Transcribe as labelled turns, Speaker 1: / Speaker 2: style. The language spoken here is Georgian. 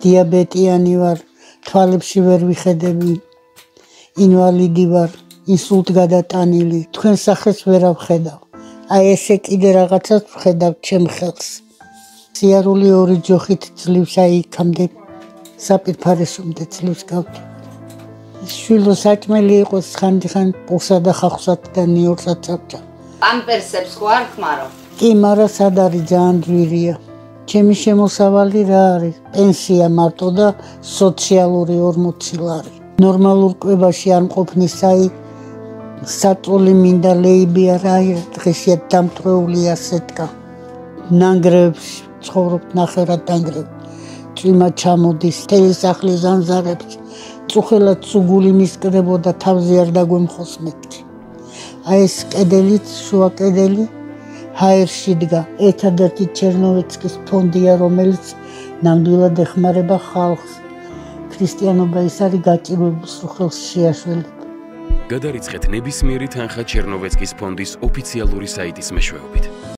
Speaker 1: დიაბეტიანი ვარ, თვალებში ვერ ვიხედები, ინვალიდი ვარ, ინსულტ გადატანილი, თქვენ სახეს ვერ ავხედავ. აი ესე კიდე რაღაცას ვხედავ ჩემ ხელს. სიარული ორი ჯოხით ძლივს, აი იქამდე საპირფარეშომდე ძლივს გავდი. შვილო საჭმელი იყოს ხანდახან პულსა და ხახვსად და ნიორსაც წავჭა.
Speaker 2: პამპერსებს ხო არ ხმარო?
Speaker 1: კი, მაგრამ სად არის ძალიან ძვირია. ჩემი შემოსავალი რა არის? პენსია მარტო და სოციალური 40 ლარი. ნორმალურ კვებაში არ მყოფნის, აი საწოლი მინდა ლეიბი არა, დღესიათ დამტვრეული ასეთკა. ნანგრევებში ცხოვრობ ნახევრად დანგრევ. წვიმა ჩამოდის, მთელი სახლი ზანზარებს, წუხელად სუგული მისკრებოდა, თავზე არ დაგვემხოს მეთქი. აი ეს კედელიც, შუა კედელი ჰაერში დგა. ერთადერთი ჩერნოვეცკის ფონდია, რომელიც ნამდვილად ეხმარება ხალხს. ქრისტიანობა ის არის გაჭირვებულს რო ხელს შეაშველება.
Speaker 3: გადარიცხეთ ნებისმიერი თანხა ჩერნოვეცკის ფონდის ოფიციალური საიტის მეშვეობით.